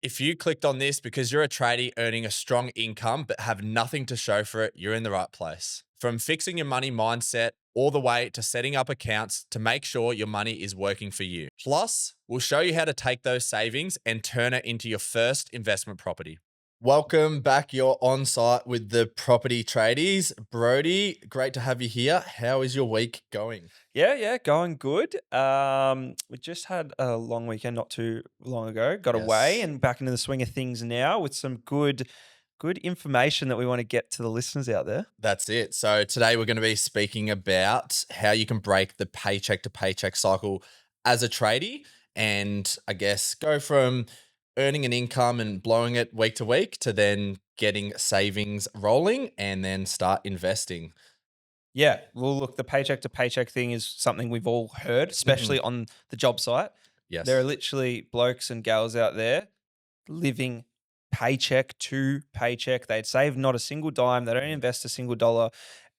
If you clicked on this because you're a tradie earning a strong income but have nothing to show for it, you're in the right place. From fixing your money mindset all the way to setting up accounts to make sure your money is working for you. Plus, we'll show you how to take those savings and turn it into your first investment property. Welcome back. You're on site with the property tradies. Brodie, great to have you here. How is your week going? Yeah, going good. We just had a long weekend not too long ago. Got away Yes. and back into the swing of things now with some good information that we want to get to the listeners out there. That's it. So today we're going to be speaking about how you can break the paycheck to paycheck cycle as a tradie and I guess go from earning an income and blowing it week to week to then getting savings rolling and then start investing. Yeah, well, look, the paycheck to paycheck thing is something we've all heard, Mhm. especially on the job site. There are Yes. literally blokes and gals out there living paycheck to paycheck. They'd save not a single dime. They don't invest a single dollar,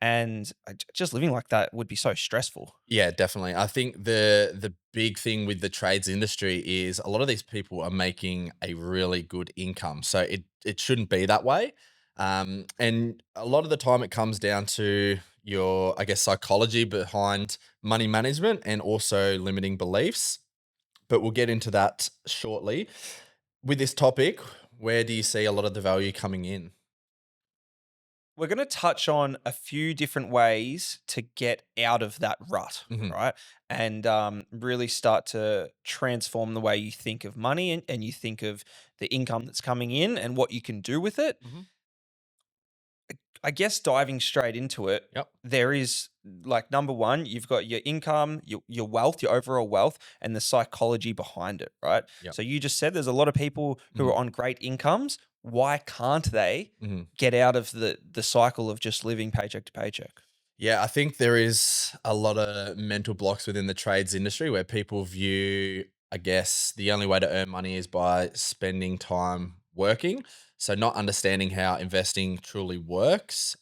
and just living like that would be so stressful. Yeah, definitely. I think the big thing with the trades industry is a lot of these people are making a really good income. So it shouldn't be that way. And a lot of the time it comes down to your, I guess, psychology behind money management and also limiting beliefs. But we'll get into that shortly. With this topic, where do you see a lot of the value coming in? We're going to touch on a few different ways to get out of that rut, Hmm. right? And really start to transform the way you think of money and you think of the income that's coming in and what you can do with it. Hmm. I guess diving straight into it, Yep. there is like number one, you've got your income, your wealth, your overall wealth, and the psychology behind it, right? Yep. So you just said there's a lot of people who Hmm. are on great incomes. Why can't they Hmm. get out of the cycle of just living paycheck to paycheck? Yeah, I think there is a lot of mental blocks within the trades industry where people view, I guess, the only way to earn money is by spending time working. So, not understanding how investing truly works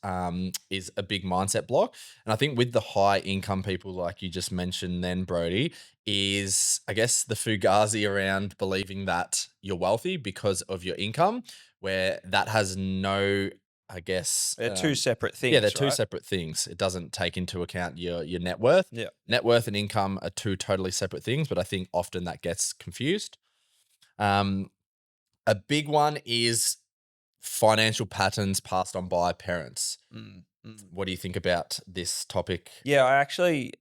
is a big mindset block. And I think with the high income people, like you just mentioned, then Brody, is I guess the fugazi around believing that you're wealthy because of your income, where that has no, I guess, They're two separate yeah, they're things, two right? separate things. It doesn't take into account your net worth. Yeah. Net worth and income are two totally separate things, but I think often that gets confused. Um, a big one is financial patterns passed on by parents. Mm, mm. What do you think about this topic? Yeah, I actually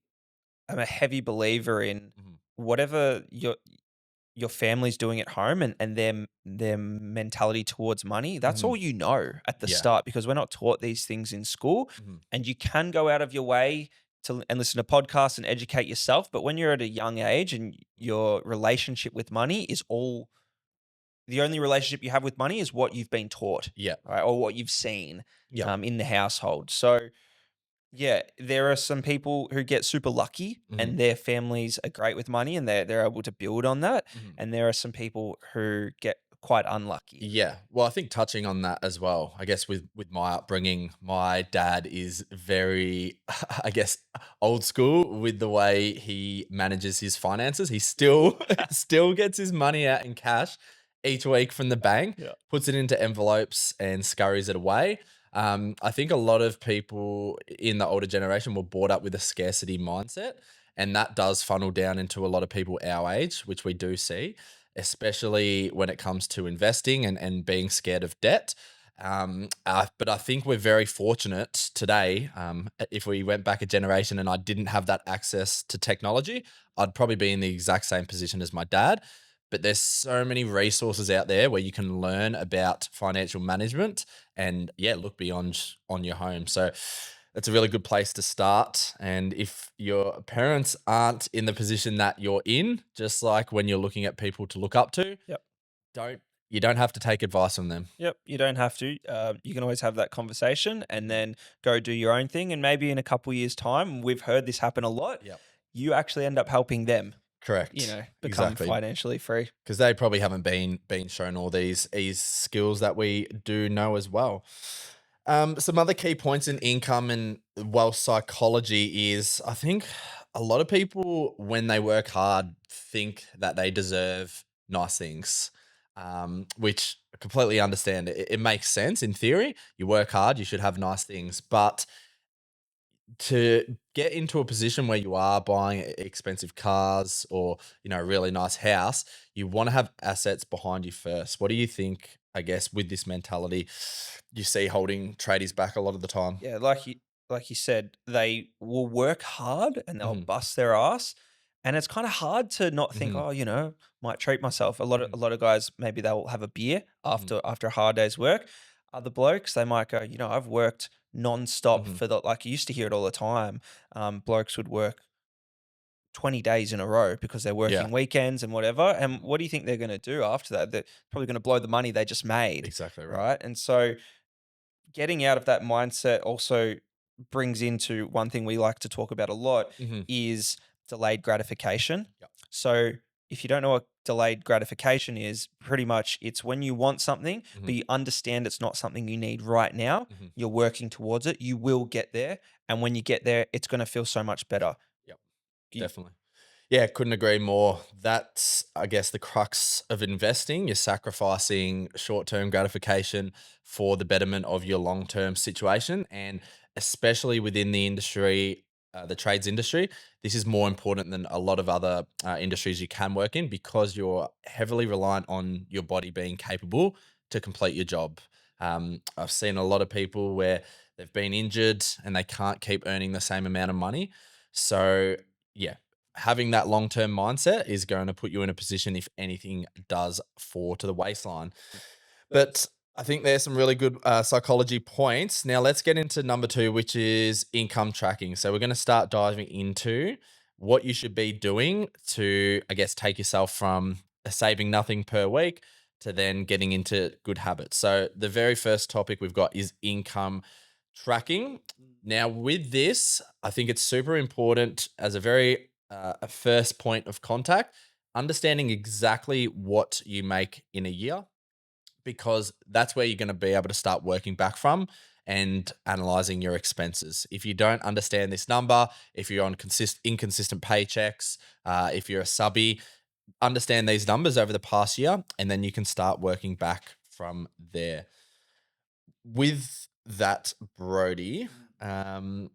am a heavy believer in Mhm. whatever your family's doing at home and their mentality towards money, that's all Mhm. you know at the Yeah. start because we're not taught these things in school. Mhm. And you can go out of your way to and listen to podcasts and educate yourself. But when you're at a young age and your relationship with money is all the only relationship you have with money is what you've been taught, Yeah. right? Or what you've seen Yeah. in the household. So yeah, there are some people who get super lucky Mhm. and their families are great with money and they're able to build on that. Mhm. And there are some people who get quite unlucky. Yeah. Well, I think touching on that as well, I guess with my upbringing, my dad is very, I guess, old school with the way he manages his finances. He still still gets his money out in cash each week from the bank, Yeah. puts it into envelopes and scurries it away. I think a lot of people in the older generation were brought up with a scarcity mindset, and that does funnel down into a lot of people our age, which we do see, especially when it comes to investing and being scared of debt. But I think we're very fortunate today. If we went back a generation and I didn't have that access to technology, I'd probably be in the exact same position as my dad. But there's so many resources out there where you can learn about financial management and yeah, look beyond on your home. So that's a really good place to start. And if your parents aren't in the position that you're in, just like when you're looking at people to look up to, Yep. don't you don't have to take advice from them. Yep. You don't have to. You can always have that conversation and Mhm. then go do your own thing. And maybe in a couple years' time, we've heard this happen a lot. Yep. You actually end up helping them, Correct. become Exactly. financially free. Because they probably haven't been shown all these skills that we do know as well. Some other key points in income and wealth psychology is I think a lot of people when they work hard think that they deserve nice things. which I completely understand. It makes sense in theory. You work hard, you should have nice things, but to get into a position where you are buying expensive cars or a really nice house, you want to have assets behind you first. What do you think, I guess, with this mentality you see holding tradies back a lot of the time? Yeah, like you said, they will work hard and they'll Hmm. bust their ass. And it's kind of hard to not think, Hmm. oh, might treat myself. Hmm. A lot of guys maybe they'll have a beer Hmm. after a hard day's work. Other blokes, they might go, I've worked non-stop Hmm. for the like you used to hear it all the time. Blokes would work 20 days in a row because they're Yeah, working weekends and whatever. And mhm, what do you think they're going to do after that? They're probably going to blow the money they just made, exactly right. right? And so getting out of that mindset also brings into one thing we like to talk about a lot Hmm. is delayed gratification. Yep. So if you don't know what delayed gratification is, pretty much it's when you want something, Hmm. but you understand it's not something you need right now. Hmm. You're working towards it. You will get there. And when you get there, it's going to feel so much better. Yep, You- definitely. Yeah, couldn't agree more. That's, I guess, the crux of investing. You're sacrificing short term gratification for the betterment of your long term situation. And especially within the industry, the trades industry, this is more important than a lot of other industries you can work in because you're heavily reliant on your body being capable to complete your job. I've seen a lot of people where they've been injured and they can't keep earning the same amount of money. So, yeah, having that long term mindset is going to put you in a position if anything does fall to the waistline. But I think there's some really good psychology points. Now, let's get into number two, which is income tracking. So, we're going to start diving into what you should be doing to, I guess, take yourself from saving nothing per week to then getting into good habits. So, the very first topic we've got is income tracking. Now, with this, I think it's super important as a very a first point of contact, understanding exactly what you make in a year because that's where you're going to be able to start working back from and analyzing your expenses. If you don't understand this number, if you're on inconsistent paychecks, if you're a subby, understand these numbers over the past year, and then you can start working back from there. With that, Brody, um,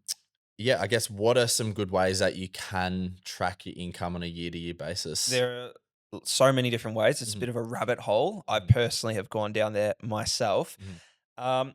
yeah, I guess what are some good ways that you can track your income on a year to year basis? There are so many different ways. It's a Mhm, bit of a rabbit hole. I mhm, personally have gone down there myself. mhm, Um,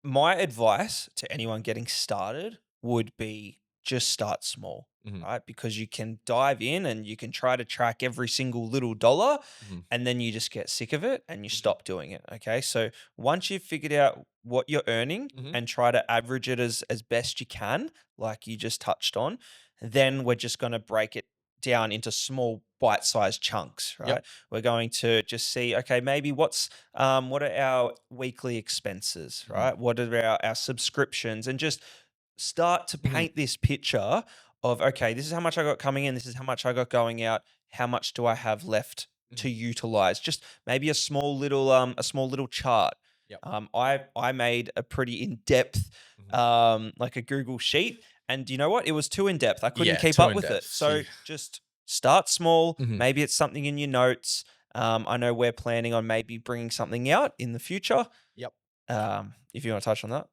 my advice to anyone getting started would be just start small, mhm, right? Because you can dive in and you can try to track every single little dollar mhm, and then you just get sick of it and you mhm, stop doing it. Okay. So once you've figured out what you're earning mhm. and try to average it as best you can, like you just touched on, then we're just going to break it down into small bite-sized chunks, Yep. right? We're going to just see, okay, maybe what are our weekly expenses, Mhm, right? What are our subscriptions? And just start to mhm, paint this picture of, okay, this is how much I got coming in, this is how much I got going out, how much do I have left to mhm. utilize? Just maybe a small little chart. Yep. I made a pretty in-depth Mhm. like a Google sheet, and you know what? It was too in-depth. I couldn't Yeah, keep too up in with it. depth. So just start small. Mhm. Maybe it's something in your notes. I know we're planning on maybe bringing something out in the future. Yep. If you want to touch on that.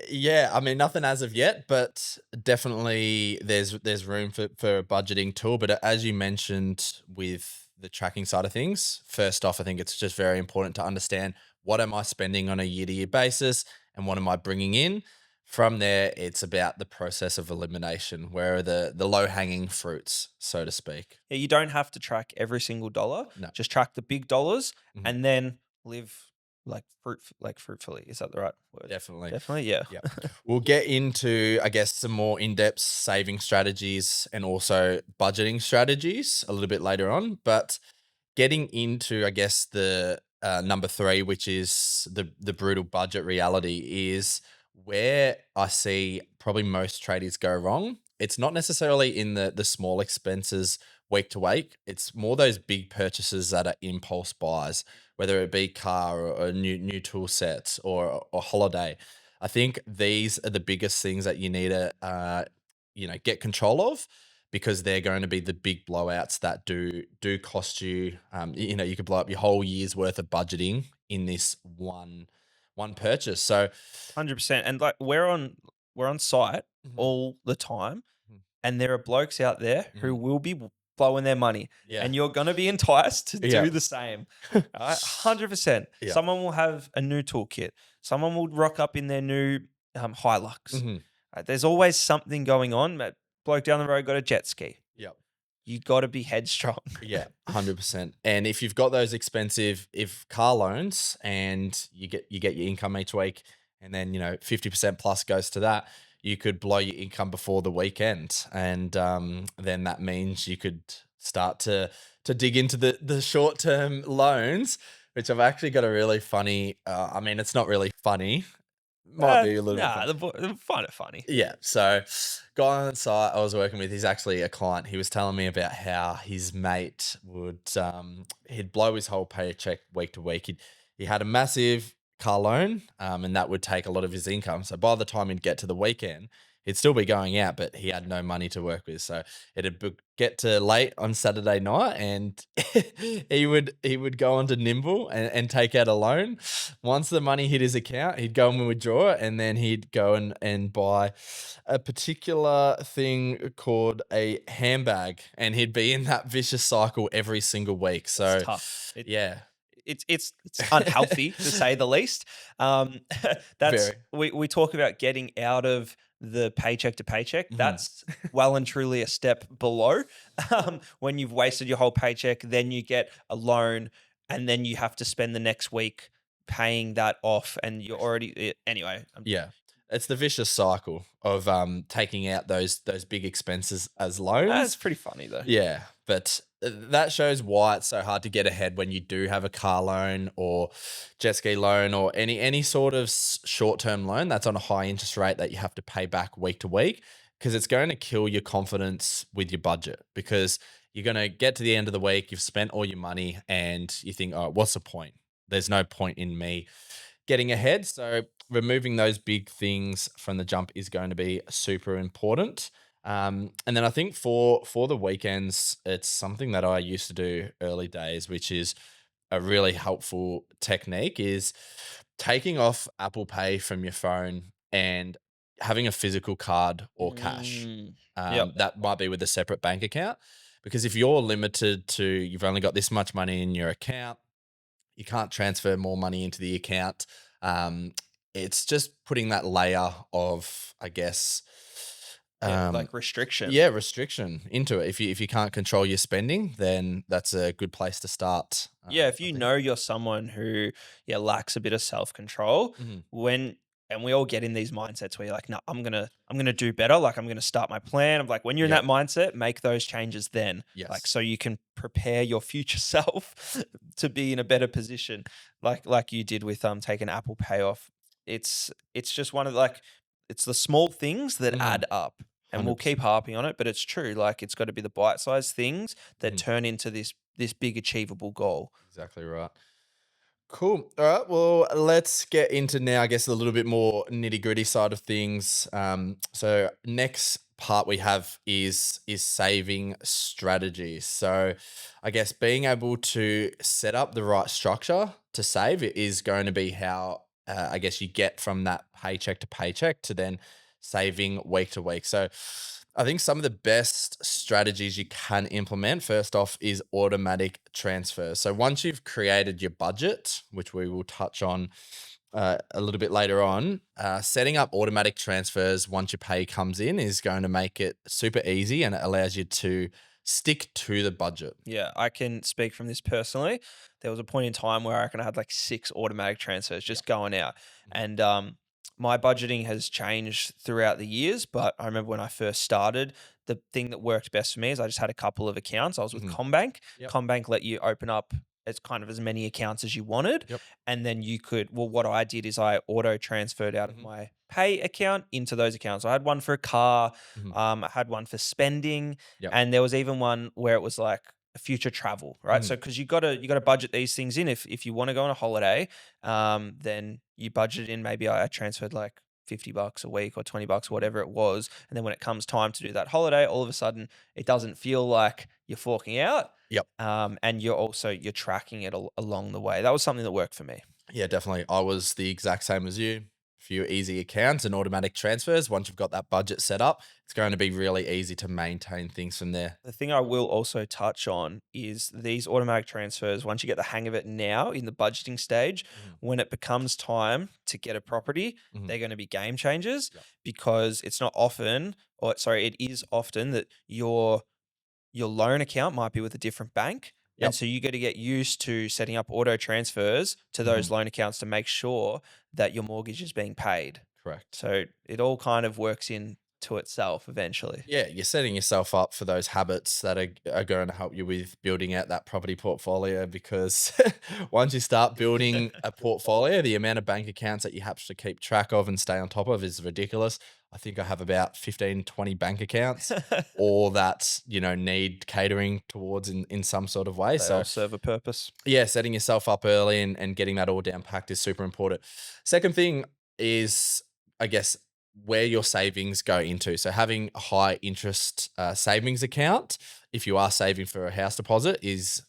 Yeah, I mean, nothing as of yet, but definitely there's room for a budgeting tool. But as you mentioned with the tracking side of things, first off, I think it's just very important to understand what am I spending on a year to year basis and what am I bringing in. From there, it's about the process of elimination. Where are the low hanging fruits, so to speak? Yeah, you don't have to track every single dollar. No. Just track the big dollars Mhm. and then live like fruitfully. Is that the right word? Definitely. Definitely, yeah. Yeah. We'll get into, I guess, some more in depth saving strategies and also budgeting strategies a little bit later on. But getting into, I guess, the number three, which is the brutal budget reality, is where I see probably most tradies go wrong. It's not necessarily in the small expenses week to week. It's more those big purchases that are impulse buys, whether it be car or new tool sets or holiday. I think these are the biggest things that you need to get control of. because they're going to be the big blowouts that do cost you. You know, you could blow up your whole year's worth of budgeting in this one purchase. So 100%. And like we're on site mhm, all the time, mhm, and there are blokes out there who mhm. will be blowing their money, Yeah, and you're going to be enticed to yeah, do the same. All right, 100%. yeah. Someone will have a new toolkit. Someone will rock up in their new Hilux. Mhm. Right, there's always something going on. Bloke down the road got a jet ski. Yep. You got to be headstrong. Yeah, 100%. And if you've got those expensive if car loans and you get your income each week and then, 50% plus goes to that, you could blow your income before the weekend. And then that means you could start to dig into the short-term loans, which I've actually got a really funny I mean, it's not really funny. Might be a little bit Nah, funny. they find it funny. Yeah. So, guy on site I was working with, he's actually a client. He was telling me about how his mate would he'd blow his whole paycheck week to week. He had a massive car loan, and that would take a lot of his income. So by the time he'd get to the weekend, he'd still be going out, but he had no money to work with. So get to late on Saturday night, and he would go onto Nimble and take out a loan. Once the money hit his account, he'd go and withdraw it, and then he'd go and buy a particular thing called a handbag, and he'd be in that vicious cycle every single week. It's So, tough. yeah, It's unhealthy to say the least. Um, that's very. we talk about getting out of the paycheck to paycheck. Mhm. That's well and truly a step below. When you've wasted your whole paycheck, then you get a loan, and then you have to spend the next week paying that off, and you're anyway. Yeah. It's the vicious cycle of taking out those big expenses as That's loans. pretty funny though. Yeah, but that shows why it's so hard to get ahead when you do have a car loan or jet ski loan or any sort of short-term loan that's on a high interest rate that you have to pay back week to week, because it's going to kill your confidence with your budget, because you're going to get to the end of the week, you've spent all your money and you think, "Oh, what's the point? There's no point in me getting ahead." So removing those big things from the jump is going to be super important. And then I think for the weekends, it's something that I used to do early days, which is a really helpful technique, is taking off Apple Pay from your phone and having a physical card or cash. Mm, yep. That might be with a separate bank account, because if you're limited to, you've only got this much money in your account, you can't transfer more money into the account. Um, it's just putting that layer of, I guess, Yeah, um, like restriction. yeah, restriction into it. If you can't control your spending, then that's a good place to start. Yeah, if I you think. know you're someone who lacks a bit of self-control, Mhm. when and we all get in these mindsets where you're like, no, I'm gonna do better. Like I'm gonna start my plan. I'm like, when you're in Yep. that mindset, make those changes then. Like Yes. so you can prepare your future self to be in a better position. Like you did with taking Apple Pay off. It's just one of it's the small things that Mhm. add up. And we'll keep 100%. harping on it, but it's true. Like it's got to be the bite-sized things that Mhm. turn into this big achievable goal. Exactly right. Cool. All right. Well, let's get into now, I guess, a little bit more nitty gritty side of things. So next part we have is saving strategies. So I guess being able to set up the right structure to save is going to be how I guess you get from that paycheck to paycheck to then saving week to week. So I think some of the best strategies you can implement, first off, is automatic transfers. So once you've created your budget, which we will touch on a little bit later on, setting up automatic transfers once your pay comes in is going to make it super easy, and it allows you to stick to the budget. Yeah, I can speak from this personally. There was a point in time where I reckon I had like 6 automatic transfers Yeah. just going out. Mhm. And my budgeting has changed throughout the years, but I remember when I first started, the thing that worked best for me is I just had a couple of accounts. I was with Mhm. Combank. Yep. Combank let you open up as kind of as many accounts as you wanted. Yep. And then you could, well, what I did is I auto transferred out of Mhm. my pay account into those accounts. So I had one for a car, Mhm. I had one for spending, Yep. and there was even one where it was like future travel, right? Mhm. So because you gotta budget these things in. If you want to go on a holiday, then you budget in. Maybe I transferred like $50 a week or $20, whatever it was. And then when it comes time to do that holiday, all of a sudden it doesn't feel like you're forking out. Yep. And you're tracking it along the way. That was something that worked for me. Yeah, definitely. I was the exact same as you. Few easy accounts and automatic transfers. Once you've got that budget set up, it's going to be really easy to maintain things from there. The thing I will also touch on is these automatic transfers. Once you get the hang of it now in the budgeting stage, Mhm, when it becomes time to get a property, mhm. they're going to be game changers Yep. because it's not often, or sorry, it is often that your loan account might be with a different bank. And Yep. so you got to get used to setting up auto transfers to those Mhm. loan accounts to make sure that your mortgage is being paid. Correct. So it all kind of works into itself eventually. Yeah, you're setting yourself up for those habits that are going to help you with building out that property portfolio because once you start building a portfolio, the amount of bank accounts that you have to keep track of and stay on top of is ridiculous. I think I have about 15, 20 bank accounts, all that, need catering towards in some sort of way. They all So serve a purpose. yeah, setting yourself up early and getting that all down packed is super important. Second thing is, I guess, where your savings go into. So having a high interest savings account, if you are saving for a house deposit, is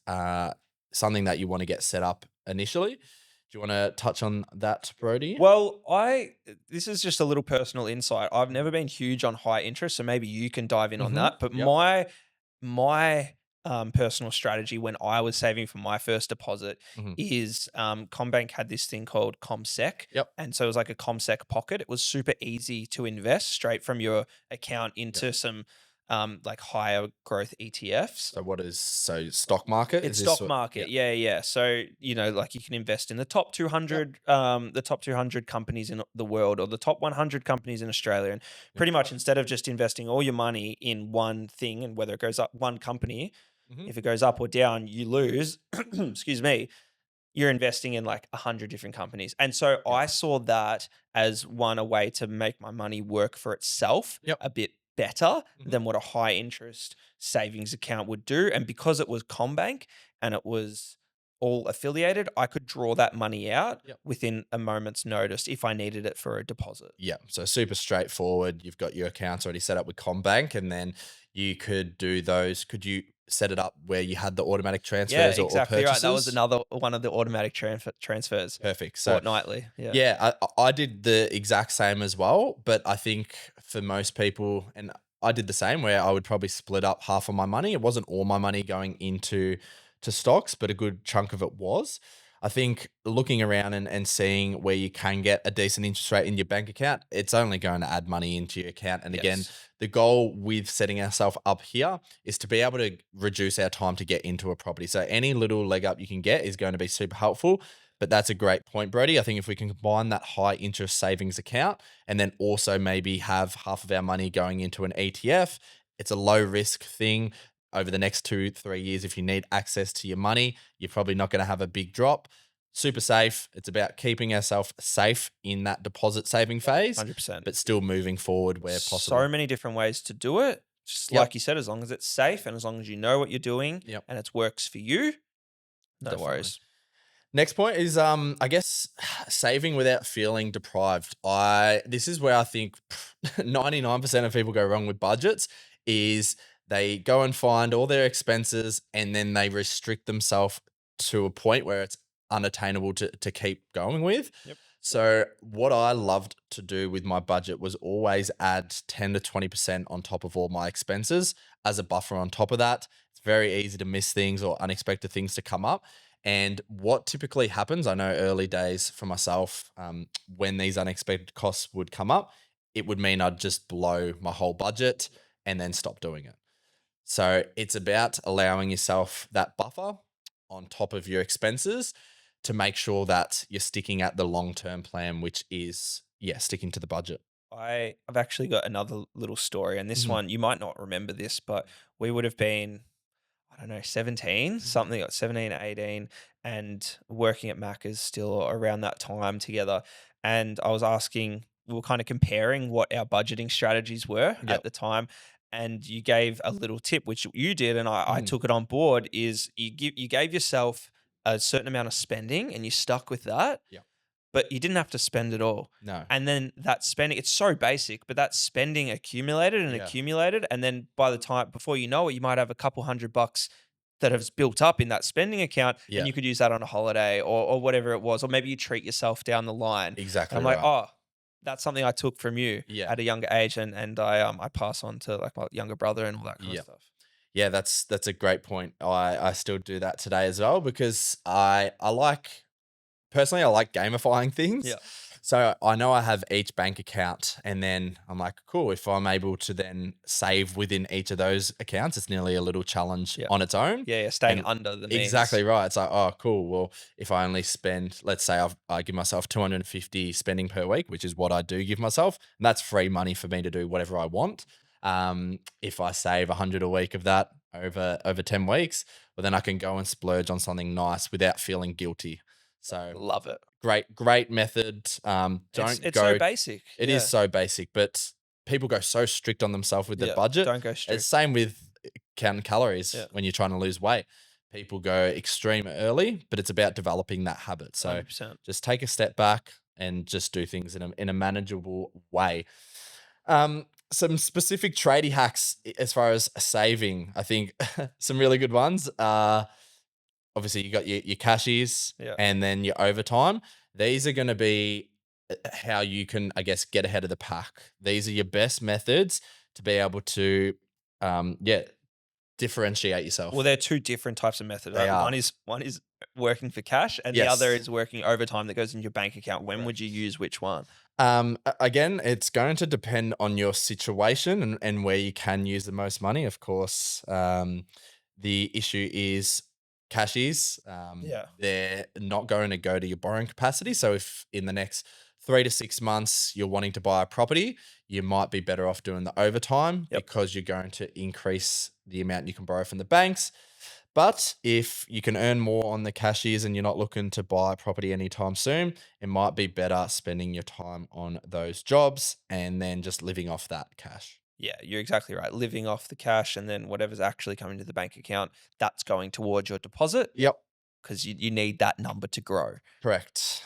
something that you want to get set up initially. Do you want to touch on that, Brody? Well, this is just a little personal insight. I've Mhm. never been huge on high interest, so maybe you can dive in on Mhm. that. But Yep. my personal strategy when I was saving for my first deposit Mhm. is Combank had this thing called ComSec. Yep. And so it was like a ComSec pocket. It was super easy to invest straight from your account Yep. into some like higher growth ETFs. So stock market is It's this stock what? Yeah. market. Yeah, yeah. So, like you can invest in Yep. the top 200 companies in the world or the top 100 companies in Australia. And Yep. pretty much instead of just investing all your money in one thing and whether it goes up one company, Mhm. if it goes up or down, you lose. Excuse me, you're investing in like 100 different companies. And so Yep. I saw that as a way to make my money work for itself Yep. a bit better Mhm. than what a high interest savings account would do. And because it was Combank and it was all affiliated, I could draw that money out Yep. within a moment's notice if I needed it for a deposit. Yeah, so super straightforward. You've got your accounts already set up with Combank, and then you could do those. Could you set it up where you had the automatic Yeah, transfers or exactly right. That was purchases? another one of the automatic transfers Perfect. So fortnightly. Yeah. yeah, I did the exact same as well, but I think for most people, and I did the same where I would probably split up half of my money. It wasn't all my money going to stocks, but a good chunk of it was. I think looking around and seeing where you can get a decent interest rate in your bank account, it's only going to add money into your account. And again, Yes. the goal with setting ourselves up here is to be able to reduce our time to get into a property. So any little leg up you can get is going to be super helpful. But that's a great point, Brody. I think if we can combine that high interest savings account and then also maybe have half of our money going into an ETF, it's a low risk thing over the next 2, 3 years. If you need access to your money, you're probably not going to have a big drop. Super safe. It's about keeping ourselves safe in that deposit saving phase, 100%. but still moving forward where So possible. many different ways to do it. Just Yep. like you said, as long as it's safe and as long as you know what you're doing Yep. and it works for you, no Definitely. worries. Next point is I guess saving without feeling deprived. I This is where I think 99% of people go wrong with budgets is they go and find all their expenses and then they restrict themselves to a point where it's unattainable to keep going with. Yep. So what I loved to do with my budget was always add 10 to 20% on top of all my expenses as a buffer on top of that. It's very easy to miss things or unexpected things to come up. And what typically happens, I know early days for myself, when these unexpected costs would come up, it would mean I'd just blow my whole budget and then stop doing it. So it's about allowing yourself that buffer on top of your expenses to make sure that you're sticking at the long term plan, which is, yeah, sticking to the budget. I've actually got another little story, and this Mhm. one you might not remember this, but we would have been, I don't know, 17, Mhm. something like 17, 18, and working at Macca's still around that time together. And I was asking, we were kind of comparing what our budgeting strategies were at Yep. the time. And you gave a little tip, which you did, and I Mhm. took it on board, is you gave yourself a certain amount of spending and you stuck with that. Yep. but you didn't have to spend it all. No. And then that spending, it's so basic, but that spending accumulated and Yeah. accumulated. And then by the time, before you know it, you might have a couple $100 that has built up in that spending account, and Yeah. you could use that on a holiday or whatever it was. Or maybe you treat yourself down the line. And Exactly I'm like, right. oh, that's something I took from you Yeah. at a younger age. And I pass on to like my younger brother and all that kind of Yeah. stuff. Yeah, that's a great point. I still do that today as well because I like personally, I like gamifying things. Yeah. So I know I have each bank account, and then I'm like, cool, if I'm able to then save within each of those accounts, it's nearly a little challenge Yeah. on its own. Yeah. Yeah. Staying And under the exactly means. right. It's like, oh, cool. Well, if I only spend, let's say I give myself 250 spending per week, which is what I do give myself, and that's free money for me to do whatever I want. If I save 100 a week of that over 10 weeks, well, then I can go and splurge on something nice without feeling guilty. So Love it. great method. Don't It's so go. basic. It is Yeah. so basic, but people go so strict on themselves with their Yeah. budget. Don't go It's strict. same with counting calories Yeah. when you're trying to lose weight. People go extreme early, but it's about developing that habit. So 100%. just take a step back and just do things in a manageable way. Some specific tradie hacks as far as saving. I think some really good ones. Obviously you got your cashies Yeah. and then your overtime. These are going to be how you can, I guess, get ahead of the pack. These are your best methods to be able to, yeah, differentiate Well, yourself. they're two different types of methods, They right? are. One is working for cash, and the other Yes. is working overtime that goes in your bank account. When would you Correct. use which one? Again, it's going to depend on your situation and where you can use the most money. Of course, the issue is cashies. Yeah. They're not going to go to your borrowing capacity. So if in the next 3 to 6 months you're wanting to buy a property, you might be better off doing the overtime Yep. because you're going to increase the amount you can borrow from the banks. But if you can earn more on the cashiers and you're not looking to buy property anytime soon, it might be better spending your time on those jobs and then just living off that cash. Yeah, you're exactly right. Living off the cash, and then whatever's actually coming to the bank account, that's going towards your deposit Yep, because you need that number to grow. correct.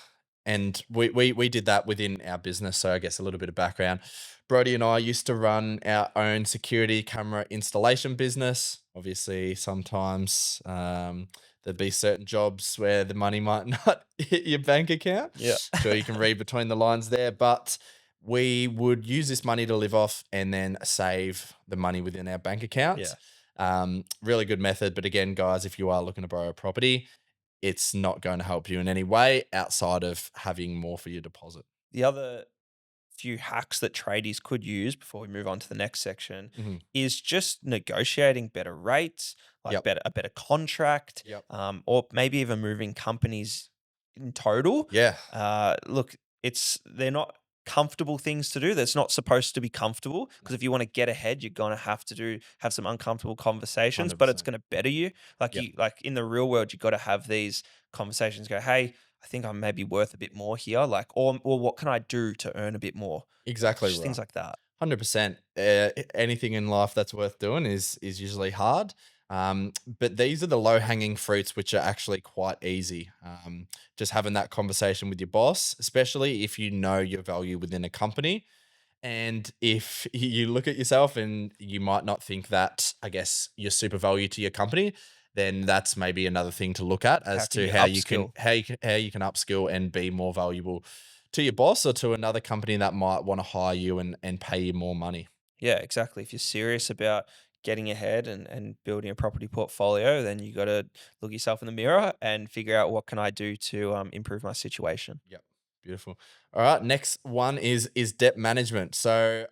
And we did that within our business. So I guess a little bit of background. Brodie and I used to run our own security camera installation business. Obviously, sometimes there'd be certain jobs where the money might not hit your bank account. Yeah. Sure, you can read between the lines there, but we would use this money to live off and then save the money within our bank Yeah. account. Really good method. But again, guys, if you are looking to borrow a property, it's not going to help you in any way outside of having more for your deposit. The other few hacks that tradies could use before we move on to the next section Mhm. is just negotiating better rates, like Yep. better contract, Yep. or maybe even moving companies in total. Yeah. Look, they're not comfortable things to do. That's not supposed to be comfortable because if you want to get ahead, you're gonna have some uncomfortable conversations, but it's 100%. gonna better you. Like Yep. like in the real world, you got to have these conversations. Go, hey, I think I'm maybe worth a bit more here. Like, or what can I do to earn a bit more? Exactly Just right. things like that. 100%. Anything in life that's worth doing is usually hard. But these are the low hanging fruits, which are actually quite easy. Just having that conversation with your boss, especially if you know your value within a company. And if you look at yourself and you might not think that, I guess, you're super value to your company, then that's maybe another thing to look at How as can to you how you can upskill? upskill and be more valuable to your boss or to another company that might want to hire you and pay you more money. Yeah, exactly. If you're serious about getting ahead and building a property portfolio, then you got to look yourself in the mirror and figure out what can I do to improve my situation. Yep. Beautiful. All right. Next one is debt management. So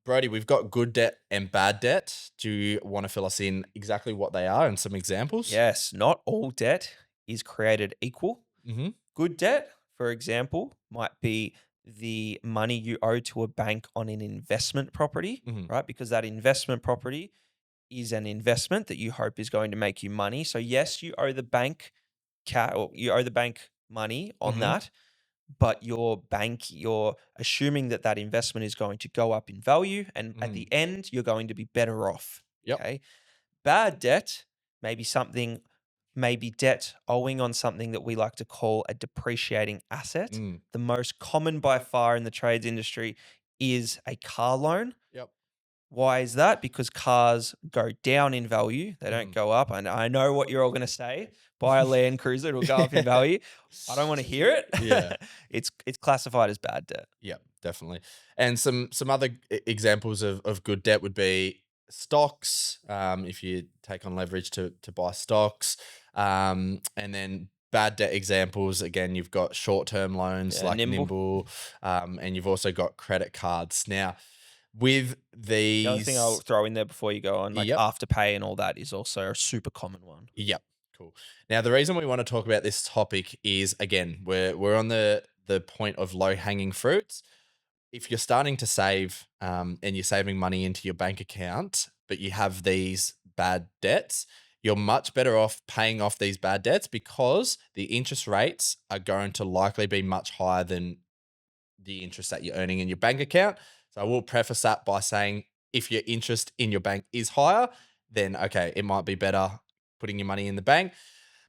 Brody, we've got good debt and bad debt. Do you want to fill us in exactly what they are and some examples? Yes, not all debt is created equal. Mm-hmm. Good debt, for example, might be the money you owe to a bank on an investment property, Mm-hmm. right? Because that investment property is an investment that you hope is going to make you money. So yes, you owe the bank or you owe the bank money on Mm-hmm. that, but you're assuming that that investment is going to go up in value, and at Mm. the end, you're going to be better off. Yep. Okay. Bad debt, maybe something maybe debt owing on something that we like to call a depreciating asset. Mm. The most common by far in the trades industry is a car loan. Yep. Why is that? Because cars go down in value, they don't Mhm. go up. And I know what you're all going to say. Buy a Land Cruiser, it'll go up in value. I don't want to hear Yeah. it. It's classified as bad debt. Yeah, definitely. And some other examples of good debt would be stocks. If you take on leverage to buy stocks, and then bad debt examples. Again, you've got short term loans Yeah, like nimble. Nimble, and you've also got credit cards. Now, with The other thing I'll these, throw in there before you go on, like yep, Afterpay and all that, is also a super common one. yep, cool. Now, the reason we want to talk about this topic is again, we're on the point of low hanging fruits. If you're starting to save, and you're saving money into your bank account, but you have these bad debts, you're much better off paying off these bad debts because the interest rates are going to likely be much higher than the interest that you're earning in your bank account. So I will preface that by saying if your interest in your bank is higher, then okay, it might be better putting your money in the bank.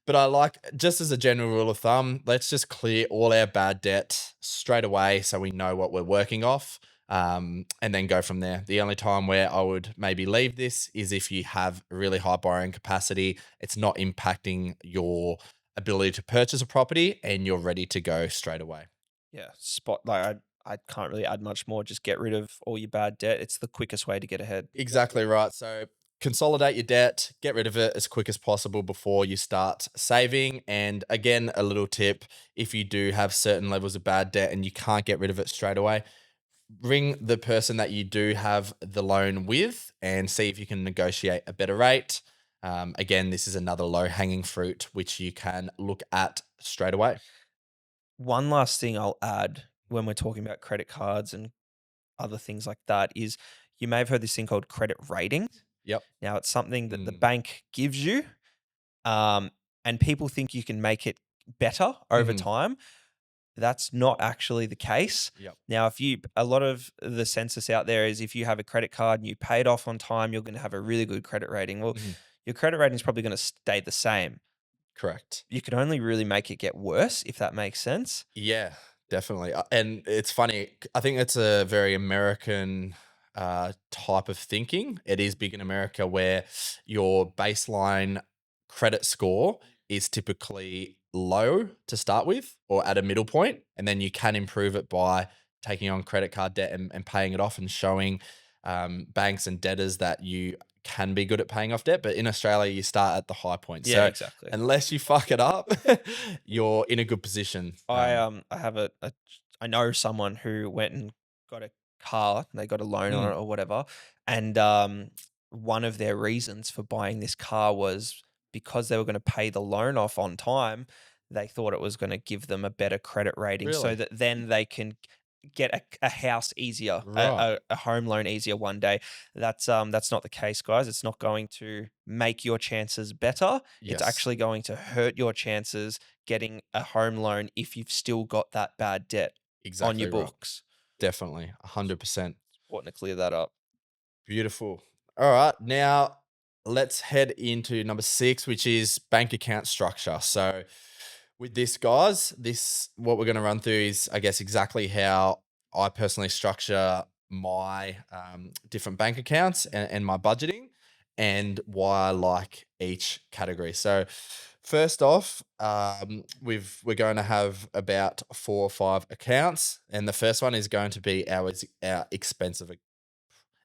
But I like, just as a general rule of thumb, let's just clear all our bad debt straight away so we know what we're working off, and then go from there. The only time where I would maybe leave this is if you have really high borrowing capacity, it's not impacting your ability to purchase a property, and you're ready to go straight away. Yeah, spot like I can't really add much more. Just get rid of all your bad debt. It's the quickest way to get ahead. Exactly right. So consolidate your debt, get rid of it as quick as possible before you start saving. And again, a little tip, if you do have certain levels of bad debt and you can't get rid of it straight away, ring the person that you do have the loan with and see if you can negotiate a better rate. Again, this is another low hanging fruit which you can look at straight away. One last thing I'll add when we're talking about credit cards and other things like that is you may have heard this thing called credit ratings. Yep. Now, it's something that the Mm. bank gives you, um, and people think you can make it better over Hmm. time. That's not actually the case. Yep. Now, if you, a lot of the census out there is if you have a credit card and you pay it off on time, you're going to have a really good credit rating. Well, Hmm. your credit rating is probably going to stay the same. Correct. You can only really make it get worse, if that makes sense. Yeah, definitely. And it's funny. I think it's a very American type of thinking. It is big in America where your baseline credit score is typically low to start with or at a middle point, and then you can improve it by taking on credit card debt and paying it off and showing banks and debtors that you can be good at paying off debt. But in Australia, you start at the high point. Yeah, So exactly. unless you fuck it up, you're in a good position. I have I know someone who went and got a car, and they got a loan on Mm, it or whatever, and one of their reasons for buying this car was because they were going to pay the loan off on time. They thought it was going to give them a better credit rating, so really? that then they can get a house easier, Right. a home loan easier one day. That's not the case, guys. It's not going to make your chances better. It's Yes, actually going to hurt your chances getting a home loan if you've still got that bad debt on your exactly right. books. Definitely. 100%. Important to clear that up. Beautiful. All right. Now let's head into number 6, which is bank account structure. So with this, guys, this what we're going to run through is, I guess, exactly how I personally structure my different bank accounts and my budgeting, and why I like each category. So first off, we're going to have about 4 or 5 accounts, and the first one is going to be our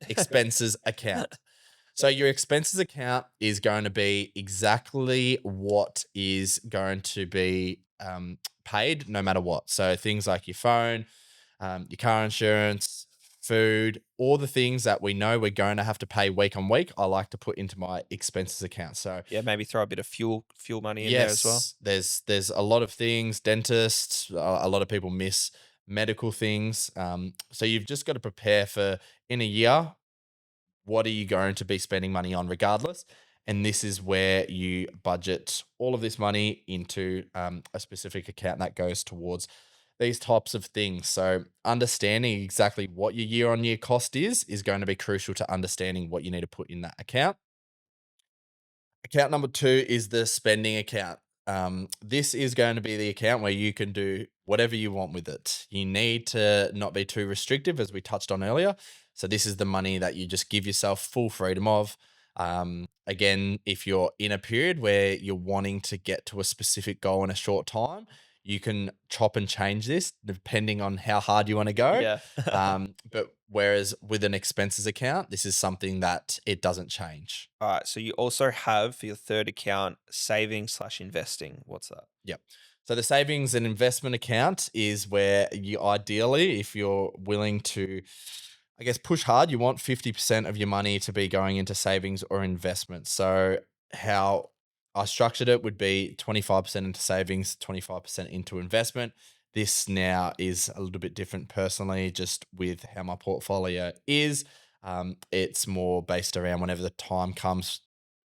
expenses account. So your expenses account is going to be exactly what is going to be paid no matter what. So things like your phone, your car insurance, food, all the things that we know we're going to have to pay week on week, I like to put into my expenses account. So Yeah, maybe throw a bit of fuel money in there as well. yes, there's a lot of things. Dentists, a lot of people miss medical things. So you've just got to prepare for, in a year, what are you going to be spending money on regardless? And this is where you budget all of this money into a specific account that goes towards these types of things. So understanding exactly what your year on year cost is going to be crucial to understanding what you need to put in that account. Account number 2 is the spending account. This is going to be the account where you can do whatever you want with it. You need to not be too restrictive, as we touched on earlier. So this is the money that you just give yourself full freedom of. Again, if you're in a period where you're wanting to get to a specific goal in a short time, you can chop and change this depending on how hard you want to go. Yeah. But whereas with an expenses account, this is something that it doesn't change. All right. So you also have for your third account saving slash investing. What's that? Yep. So the savings and investment account is where you ideally, if you're willing to, I guess, push hard, you want 50% of your money to be going into savings or investments. So how I structured it would be 25% into savings, 25% into investment. This now is a little bit different personally, just with how my portfolio is. It's more based around whenever the time comes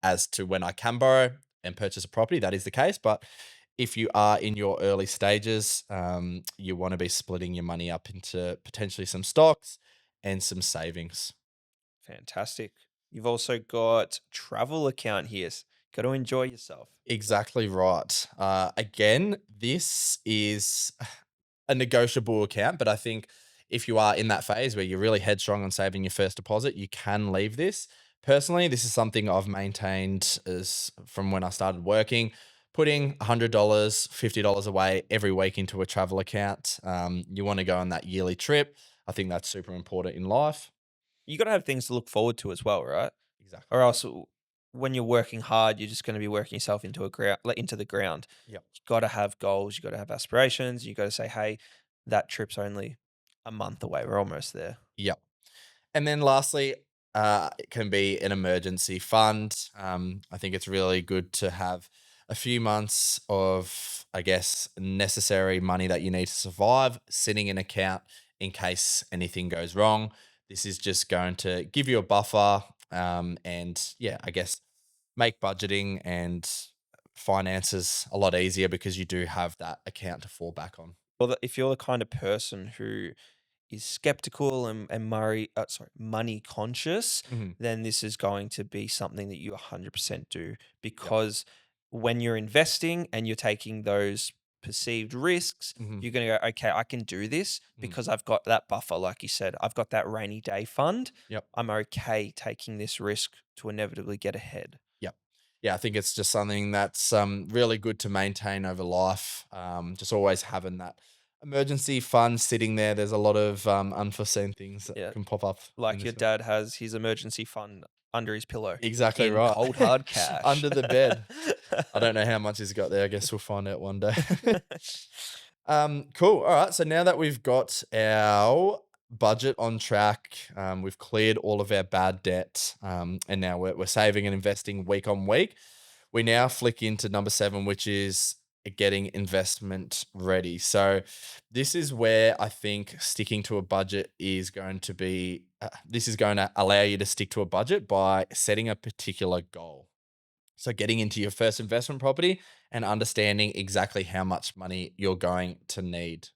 as to when I can borrow and purchase a property. That is the case. But if you are in your early stages, you want to be splitting your money up into potentially some stocks and some savings. Fantastic. You've also got travel account here. Got to enjoy yourself. Exactly right. Again, this is a negotiable account, but I think if you are in that phase where you're really headstrong on saving your first deposit, you can leave this. Personally, this is something I've maintained as from when I started working, putting $100, $50 away every week into a travel account. You want to go on that yearly trip. I think that's super important in life. You got to have things to look forward to as well, right? Exactly Or right. else when you're working hard, you're just going to be working yourself into a ground, into the ground. Yep. You got to have goals. You got to have aspirations. You got to say, hey, that trip's only a month away. We're almost there. Yep. And then lastly, it can be an emergency fund. I think it's really good to have a few months of, I guess, necessary money that you need to survive sitting in account in case anything goes wrong. This is just going to give you a buffer, and yeah, I guess make budgeting and finances a lot easier because you do have that account to fall back on. Well, if you're the kind of person who is skeptical and money conscious, Mhm. then this is going to be something that you 100% do Yep. because when you're investing and you're taking those perceived risks, Mhm. you're going to go, okay, I can do this Mhm. because I've got that buffer. Like you said, I've got that rainy day fund. Yep. I'm okay taking this risk to inevitably get ahead. Yep. Yeah, I think it's just something that's really good to maintain over life. Just always having that emergency fund sitting there. There's a lot of unforeseen things that Yeah. can pop up in Like your this world. dad has his emergency fund under his pillow Exactly in right. cold hard cash. Under the bed. I don't know how much he's got there. I guess we'll find out one day. Cool. All right. So now that we've got our budget on track, we've cleared all of our bad debt, and now we're saving and investing week on week. We now flick into number 7, which is getting investment ready. So this is where I think sticking to a budget is going to be, this is going to allow you to stick to a budget by setting a particular goal. So getting into your first investment property and understanding exactly how much money you're going to need.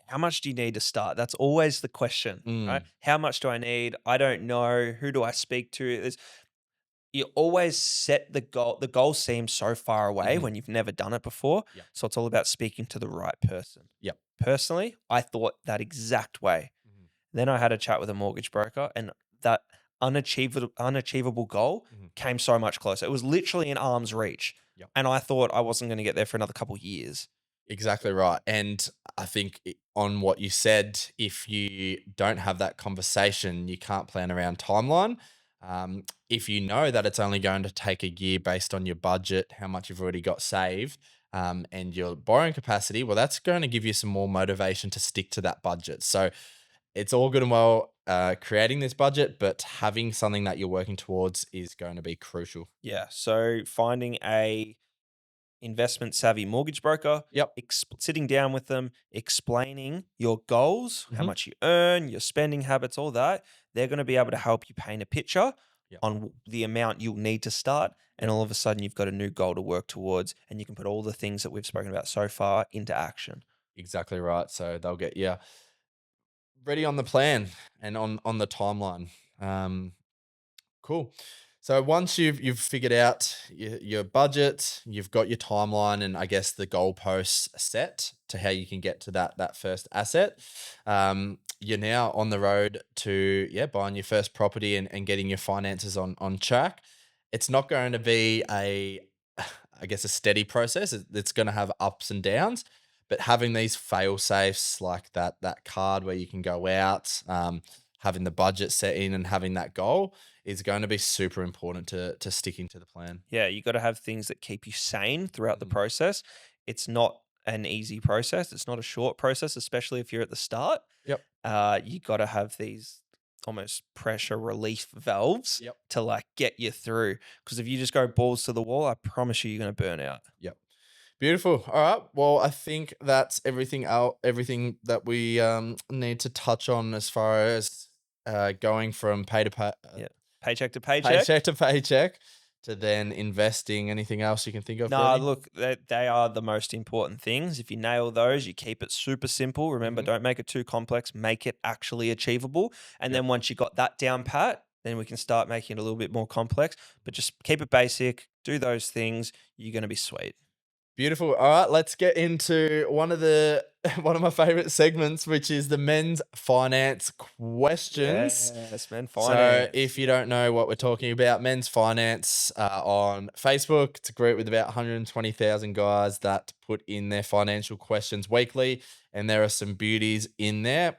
How much do you need to start? That's always the question, right? Mm, How much do I need? I don't know. Who do I speak to? You always set the goal. The goal seems so far away mhm, when you've never done it before. yep, So it's all about speaking to the right person. yep, Personally, I thought that exact way. mhm, Then I had a chat with a mortgage broker, and that unachievable goal mhm, came so much closer. It was literally in arm's reach. yep. And I thought I wasn't going to get there for another couple years. Exactly right. And I think on what you said, if you don't have that conversation, you can't plan around timeline. If you know that it's only going to take a year based on your budget, how much you've already got saved, and your borrowing capacity, well, that's going to give you some more motivation to stick to that budget. So it's all good and well creating this budget, but having something that you're working towards is going to be crucial. Yeah. So finding a investment savvy mortgage broker, Yep. sitting down with them, explaining your goals, how Hmm. much you earn, your spending habits, all that. They're going to be able to help you paint a picture Yep. on the amount you'll need to start. And Yep. all of a sudden, you've got a new goal to work towards, and you can put all the things that we've spoken about so far into action. Exactly right. So they'll get you ready on the plan and on the timeline. Um, cool. So once you've figured out your budget, you've got your timeline, and I guess the goalposts set to how you can get to that first asset. You're now on the road to buying your first property and getting your finances on track. It's not going to be I guess a steady process. It's going to have ups and downs, but having these fail safes like that card where you can go out, having the budget set in, and having that goal is going to be super important to sticking to the plan. Yeah, you got to have things that keep you sane throughout the Mhm. process. It's not an easy process. It's not a short process, especially if you're at the start. Yep. You got to have these almost pressure relief valves Yep. to like get you through. Because if you just go balls to the wall, I promise you're going to burn out. Yep. Beautiful. All right. Well, I think that's everything out. Everything that we need to touch on as far as going from pay to pay, Yeah. Paycheck to paycheck. paycheck to paycheck, to then investing. Anything else you can think of, Nah, Brodie? look, they are the most important things. If you nail those, you keep it super simple. Remember, Mhm. don't make it too complex. Make it actually achievable. And Yep. then once you got that down pat, then we can start making it a little bit more complex. But just keep it basic. Do those things. You're going to be sweet. Beautiful. All right, let's get into one of the one of my favorite segments, which is the men's finance questions. Yes, man. So, Finance. if you don't know what we're talking about, men's finance on Facebook, it's a group with about 120,000 guys that put in their financial questions weekly, and there are some beauties in there.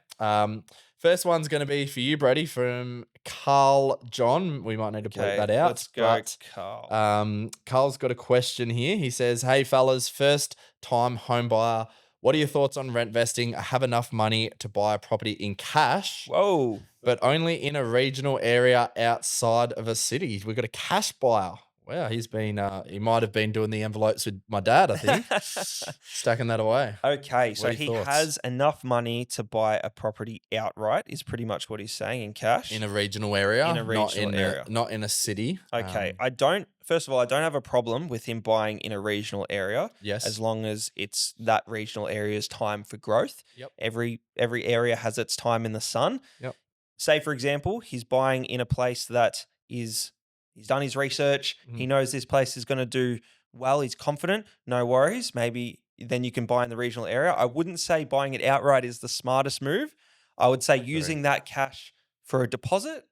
First one's going to be for you, Brady, from Carl John. We might need to bleep Okay, that out, let's go, but Carl. Carl's got a question here. He says, "Hey fellas, first time home buyer. What are your thoughts on rent vesting? I have enough money to buy a property in cash, Whoa. but only in a regional area outside of a city. We've got a cash buyer. Wow, he might have been doing the envelopes with my dad, I think, stacking that away. Okay, What so are your he thoughts? has enough money to buy a property outright, is pretty much what he's saying in cash In a regional in area, a regional area. not in a city. Okay, I don't, first of all, I don't have a problem with him buying in a regional area as Yes. long as it's that regional area's time for growth. Yep. Every area has its time in the sun. Yep. Say, for example, he's buying in a place that is, he's done his research. He Mhm. knows this place is going to do well. He's confident. No worries. Maybe then you can buy in the regional area. I wouldn't say buying it outright is the smartest move. I would say I agree. using that cash for a deposit,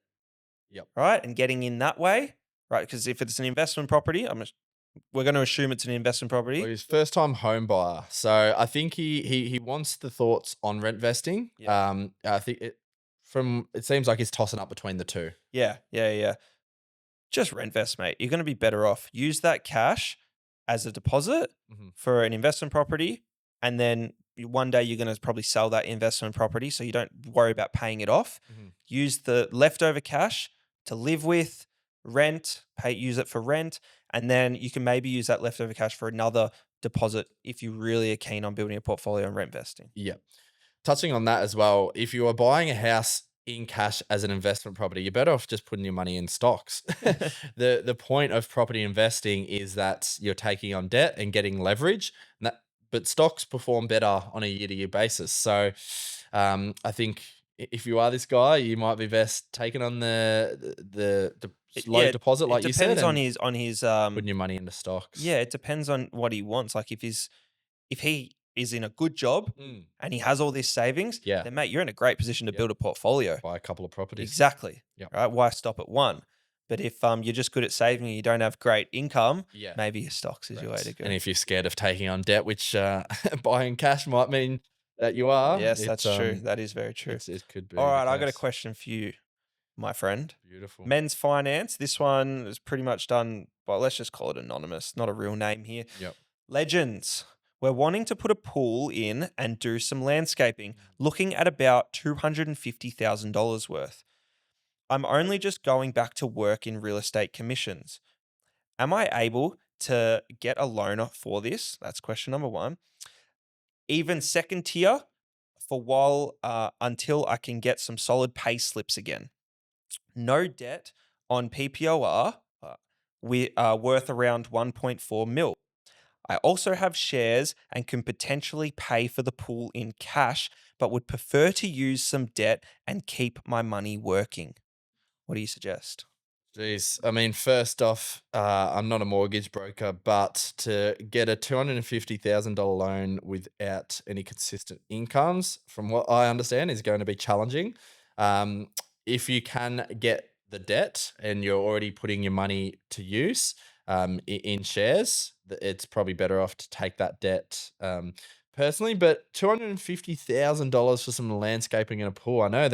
Yep. right? And getting in that way, right? Because if it's an investment property, we're going to assume it's an investment Well, property. he's first time home buyer, so I think he wants the thoughts on rent vesting. Yeah. I think it seems like he's tossing up between the two. Yeah. Just rent vest, mate. You're going to be better off. Use that cash as a deposit Mhm. for an investment property. And then one day you're going to probably sell that investment property. So you don't worry about paying it off. Mhm. Use the leftover cash to live with, use it for rent. And then you can maybe use that leftover cash for another deposit if you really are keen on building a portfolio and rent vesting. Yeah. Touching on that as well, if you are buying a house in cash as an investment property, you're better off just putting your money in stocks. The point of property investing is that you're taking on debt and getting leverage, but stocks perform better on a year-to-year basis. So, I think if you are this guy, you might be best taking on the low Yeah, deposit, it like you said, depends and on his putting your money into stocks. yeah, it depends on what he wants. Like if he is in a good job Mm. and he has all this savings, Yeah. then mate, you're in a great position to Yep. build a portfolio. Buy a couple of properties. Exactly. Yep. Right? Why stop at one? But if you're just good at saving and you don't have great income, Yeah. maybe your stocks is your way to Correct. go. And if you're scared of taking on debt, which buying cash might mean that you are, Yes, that's true. That is very true. it could be All the right, I got a case. question for you, my friend. Beautiful. Men's finance. This one is pretty much done, well, let's just call it anonymous, not a real name here. Yep. Legends. We're wanting to put a pool in and do some landscaping, looking at about $250,000 worth. I'm only just going back to work in real estate commissions. Am I able to get a loan for this? That's question number one. Even second tier for while until I can get some solid pay slips again. No debt on PPOR. We are worth around 1.4 mil. I also have shares and can potentially pay for the pool in cash, but would prefer to use some debt and keep my money working. What do you suggest? Jeez. I mean, first off, I'm not a mortgage broker, but to get a $250,000 loan without any consistent incomes, from what I understand, is going to be challenging. Um, if you can get the debt and you're already putting your money to use in shares, it's probably better off to take that debt personally. But $250,000 for some landscaping and a pool, I know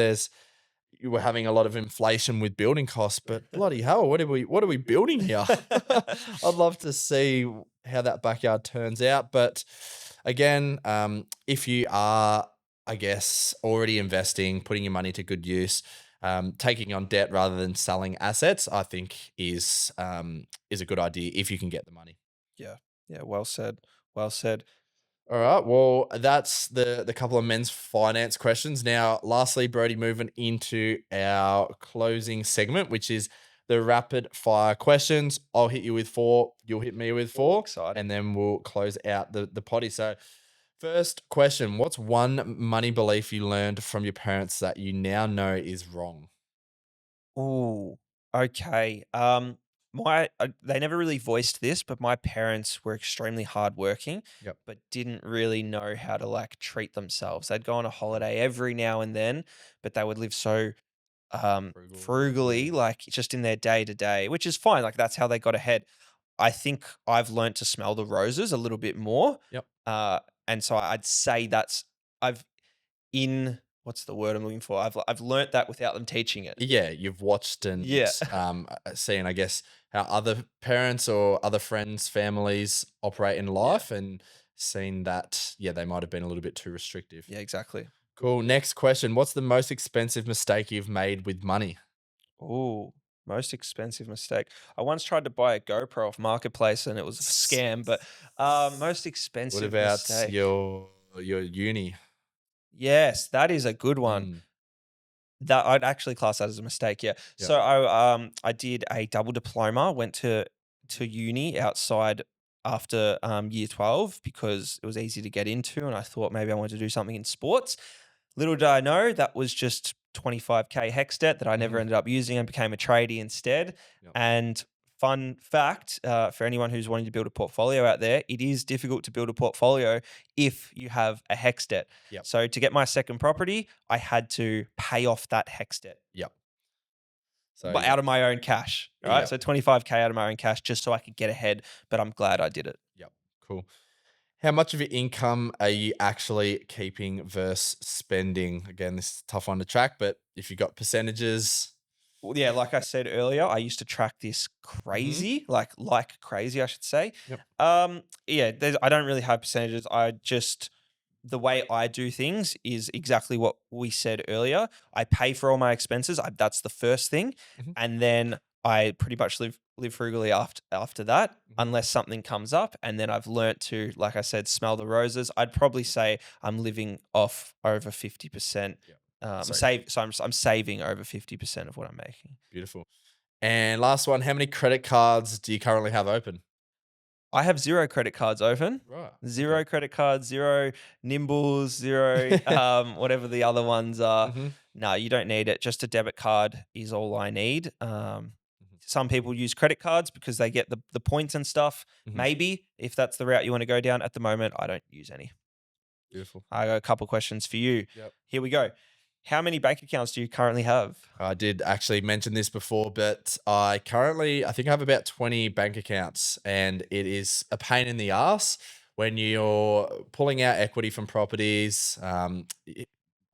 you were having a lot of inflation with building costs, but bloody hell, what are we building here? I'd love to see how that backyard turns out. But again, if you are, I guess, already investing, putting your money to good use, taking on debt rather than selling assets, I think is a good idea if you can get the money. Yeah. Yeah. Well said. Well said. All right. Well, that's the couple of men's finance questions. Now, lastly, Brody, moving into our closing segment, which is the rapid fire questions. I'll hit you with four, you'll hit me with Oh, four, and exciting. then we'll close out the potty. So, first question: what's one money belief you learned from your parents that you now know is wrong? Ooh, okay. They never really voiced this, but my parents were extremely hardworking, Yep. but didn't really know how to like treat themselves. They'd go on a Mm, holiday every now and then, but they would live so frugal. frugally, Yeah. like just in their day to day, which is fine. Like that's how they got ahead. I think I've learned to smell the roses a little bit more. Yep. Uh, and so I'd say I've in what's the word I'm looking for? I've learnt that without them teaching it. Yeah, you've watched and Yeah. seen, I guess, how other parents or other friends, families operate in Yeah. life and seen that, yeah, they might have been a little bit too restrictive. Yeah, exactly. Cool. Next question. What's the most expensive mistake you've made with money? Ooh, most expensive mistake. I once tried to buy a GoPro off Marketplace and it was a scam, but most What expensive about mistake. your uni? Yes, that is a good one. Mm, That I'd actually class that as a mistake, yeah. yep. So I did a double diploma, went to uni outside after year 12 because it was easy to get into and I thought maybe I wanted to do something in sports. Little did I know that was just 25K hex debt that I never Hmm. ended up using and became a tradie instead. Yep. And fun fact for anyone who's wanting to build a portfolio out there, it is difficult to build a portfolio if you have a hex debt. Yep. So to get my second property, I had to pay off that hex debt, Yep. So but yeah. out of my own cash. All right. Yep. So 25K out of my own cash just so I could get ahead. But I'm glad I did it. Yep. Cool. How much of your income are you actually keeping versus spending? Again, this is a tough one to track, but if you got percentages, Well, yeah, like I said earlier, I used to track this hmm, crazy, like crazy, I should say. yep. Yeah, I don't really have percentages. I just the way I do things is exactly what we said earlier. I pay for all my expenses. That's the first thing, Hmm. and then I pretty much live frugally after that, Hmm. unless something comes up. And then I've learnt to, like I said, smell the roses. I'd probably say I'm living off over 50%. Yeah. Sorry. Save. So I'm saving over 50% of what I'm making. Beautiful. And last one, how many credit cards do you currently have open? I have 0 credit cards open. Right. Okay. 0 credit cards, 0 Nimbles, 0, whatever the other ones are. Hmm. No, you don't need it. Just a debit card is all I need. Hmm. Some people use credit cards because they get the points and stuff. Hmm. Maybe if that's the route you want to go down. At the moment, I don't use any. Beautiful. I got a couple questions for you. Yep. Here we go. How many bank accounts do you currently have? I did actually mention this before, but I think I have about 20 bank accounts, and it is a pain in the ass when you're pulling out equity from properties.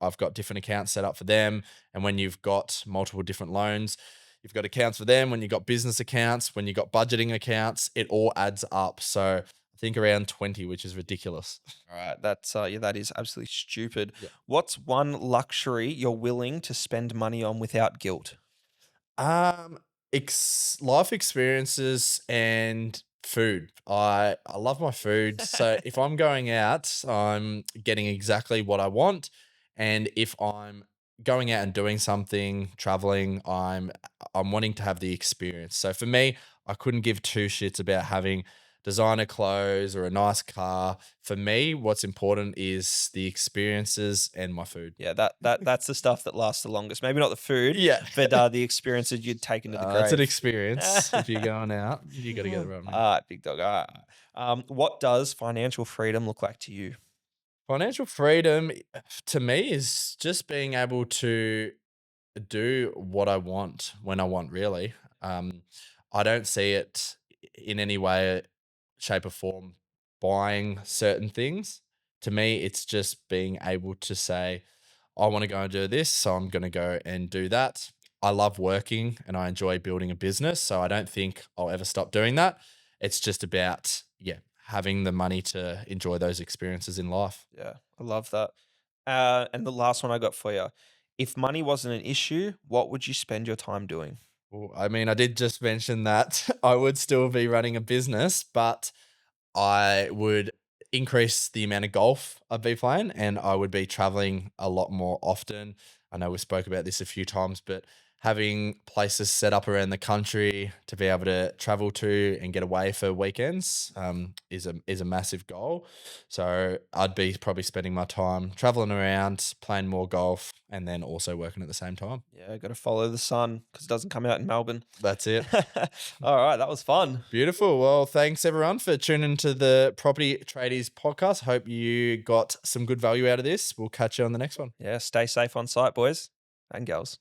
I've got different accounts set up for them, and when you've got multiple different loans, you've got accounts for them. When you've got business accounts, when you've got budgeting accounts, it all adds up. So I think around 20, which is ridiculous. All right, that's yeah, that is absolutely stupid. Yep. What's one luxury you're willing to spend money on without guilt? Um, life experiences and food. I love my food. So if I'm going out, I'm getting exactly what I want. And if I'm going out and doing something, traveling, I'm wanting to have the experience. So for me, I couldn't give two shits about having designer clothes or a nice car. For me, what's important is the experiences and my food. Yeah, that's the stuff that lasts the longest. Maybe not the food, Yeah. but the experiences you'd take into the It's an grave. experience. If you're going out, you got to get the right All one. right, big dog. All right. What does financial freedom look like to you? Financial freedom to me is just being able to do what I want when I want, really. Um, I don't see it in any way, shape, or form buying certain things. To me, it's just being able to say, I want to go and do this, so I'm going to go and do that. I love working and I enjoy building a business, so I don't think I'll ever stop doing that. It's just about, yeah, having the money to enjoy those experiences in life. Yeah, I love that. And the last one I got for you. If money wasn't an issue, what would you spend your time doing? Well, I mean, I did just mention that I would still be running a business, but I would increase the amount of golf I'd be playing and I would be traveling a lot more often. I know we spoke about this a few times, but having places set up around the country to be able to travel to and get away for weekends is a massive goal. So I'd be probably spending my time traveling around, playing more golf, and then also working at the same time. Yeah, got to follow the sun because it doesn't come out in Melbourne. That's it. All right, that was fun. Beautiful. Well, thanks everyone for tuning to the Property Tradies podcast. Hope you got some good value out of this. We'll catch you on the next one. Yeah, stay safe on site, boys and girls.